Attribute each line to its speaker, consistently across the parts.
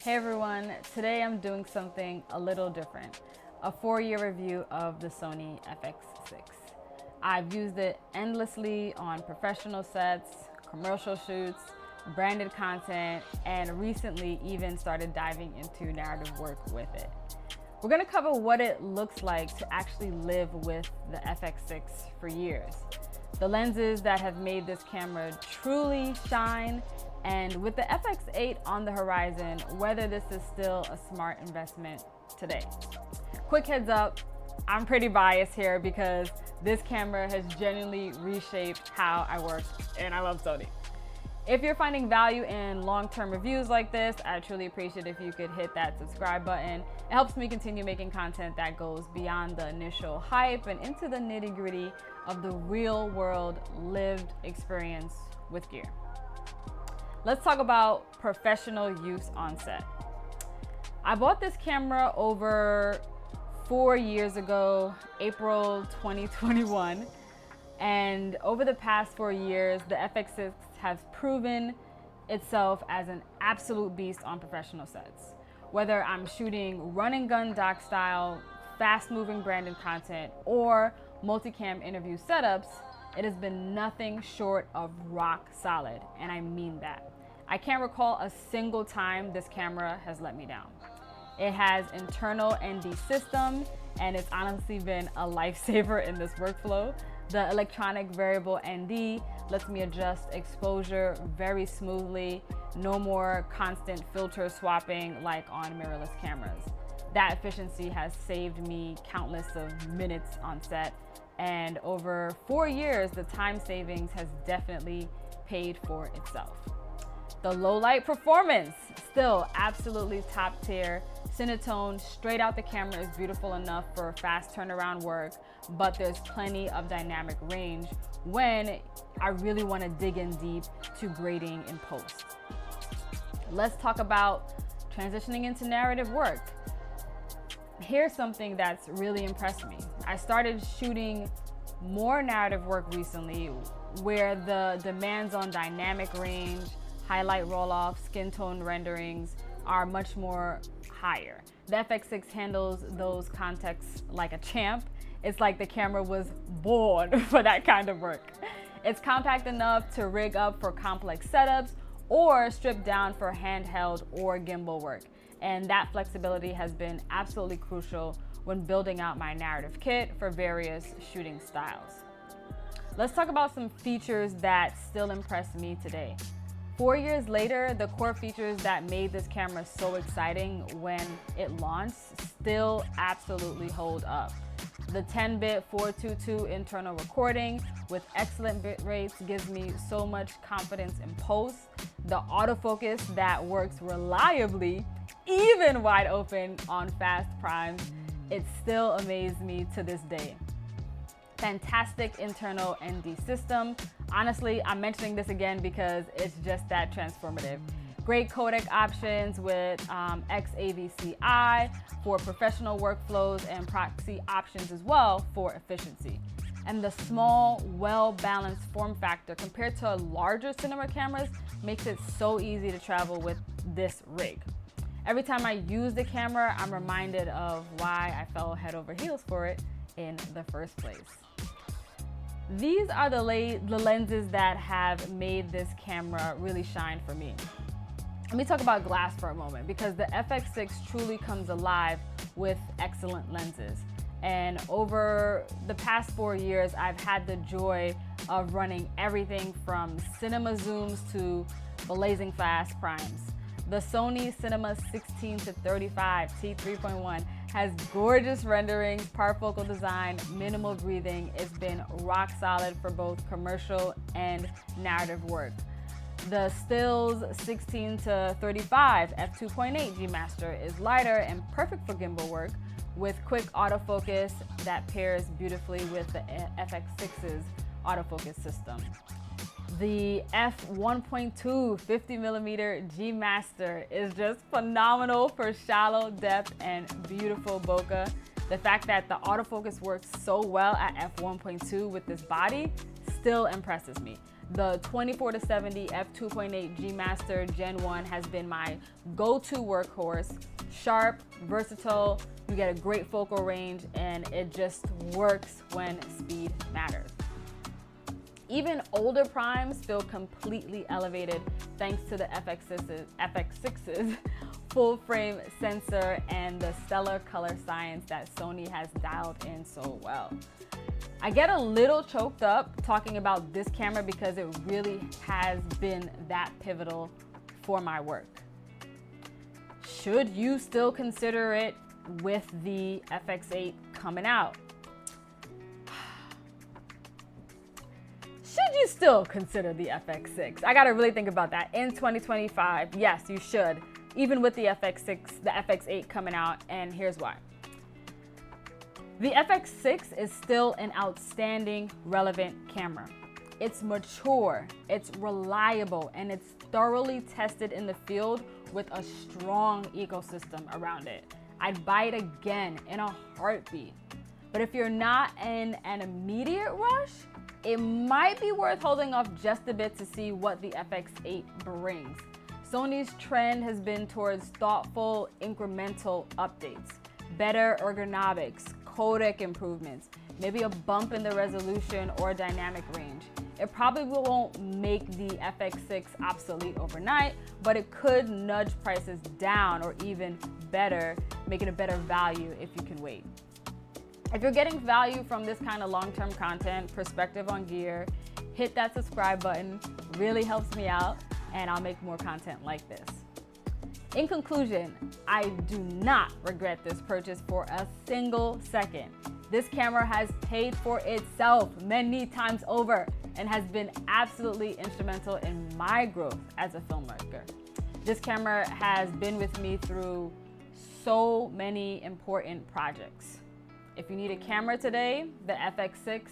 Speaker 1: Hey everyone, today I'm doing something a little different. A 4-year review of the Sony FX6. I've used it endlessly on professional sets, commercial shoots, branded content, and recently even started diving into narrative work with it. We're gonna cover what it looks like to actually live with the FX6 for years, the lenses that have made this camera truly shine, and with the FX8 on the horizon, whether this is still a smart investment today. Quick heads up, I'm pretty biased here because this camera has genuinely reshaped how I work, and I love Sony. If you're finding value in long-term reviews like this, I truly appreciate if you could hit that subscribe button. It helps me continue making content that goes beyond the initial hype and into the nitty-gritty of the real-world lived experience with gear. Let's talk about professional use on set. I bought this camera over 4 years ago, April 2021. And over the past 4 years, the FX6 has proven itself as an absolute beast on professional sets. Whether I'm shooting run and gun doc style, fast moving branded content, or multicam interview setups, it has been nothing short of rock solid, and I mean that. I can't recall a single time this camera has let me down. It has internal ND system, and it's honestly been a lifesaver in this workflow. The electronic variable ND lets me adjust exposure very smoothly, no more constant filter swapping like on mirrorless cameras. That efficiency has saved me countless of minutes on set, and over 4 years, the time savings has definitely paid for itself. The low light performance, still absolutely top tier. Cinetone straight out the camera is beautiful enough for fast turnaround work, but there's plenty of dynamic range when I really want to dig in deep to grading in post. Let's talk about transitioning into narrative work. Here's something that's really impressed me. I started shooting more narrative work recently where the demands on dynamic range, highlight roll-off, skin tone renderings are much more higher. The FX6 handles those contexts like a champ. It's like the camera was born for that kind of work. It's compact enough to rig up for complex setups or strip down for handheld or gimbal work. And that flexibility has been absolutely crucial when building out my narrative kit for various shooting styles. Let's talk about some features that still impress me today. 4 years later, the core features that made this camera so exciting when it launched still absolutely hold up. The 10-bit 422 internal recording with excellent bit rates gives me so much confidence in post. The autofocus that works reliably, even wide open on fast primes, it still amazes me to this day. Fantastic internal ND system. Honestly, I'm mentioning this again because it's just that transformative. Great codec options with XAVCI for professional workflows and proxy options as well for efficiency. And the small, well-balanced form factor compared to larger cinema cameras makes it so easy to travel with this rig. Every time I use the camera, I'm reminded of why I fell head over heels for it in the first place. These are the lenses that have made this camera really shine for me. Let me talk about glass for a moment because the FX6 truly comes alive with excellent lenses. And over the past 4 years, I've had the joy of running everything from cinema zooms to blazing fast primes. The Sony Cinema 16-35 T3.1 has gorgeous renderings, parfocal design, minimal breathing. It's been rock solid for both commercial and narrative work. The Stills 16-35 f2.8 G Master is lighter and perfect for gimbal work with quick autofocus that pairs beautifully with the FX6's autofocus system. The f1.2 50mm G Master is just phenomenal for shallow depth and beautiful bokeh. The fact that the autofocus works so well at f1.2 with this body still impresses me. The 24-70 f2.8 G Master Gen 1 has been my go-to workhorse. Sharp, versatile, you get a great focal range, and it just works when speed matters. Even older primes feel completely elevated thanks to the FX6's full frame sensor and the stellar color science that Sony has dialed in so well. I get a little choked up talking about this camera because it really has been that pivotal for my work. Should you still consider it with the FX8 coming out? Should you still consider the FX6? I gotta really think about that. In 2025, yes, you should, even with the FX6, the FX8 coming out, and here's why. The FX6 is still an outstanding, relevant camera. It's mature, it's reliable, and it's thoroughly tested in the field with a strong ecosystem around it. I'd buy it again in a heartbeat. But if you're not in an immediate rush, it might be worth holding off just a bit to see what the FX8 brings. Sony's trend has been towards thoughtful, incremental updates, better ergonomics, codec improvements, maybe a bump in the resolution or dynamic range. It probably won't make the FX6 obsolete overnight, but it could nudge prices down, or even better, make it a better value if you can wait. If you're getting value from this kind of long-term content, perspective on gear, hit that subscribe button. Really helps me out, and I'll make more content like this. In conclusion, I do not regret this purchase for a single second. This camera has paid for itself many times over and has been absolutely instrumental in my growth as a filmmaker. This camera has been with me through so many important projects. If you need a camera today, the FX6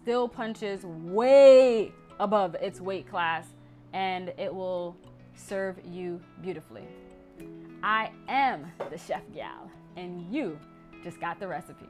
Speaker 1: still punches way above its weight class, and it will serve you beautifully. I am the chef gal, and you just got the recipe.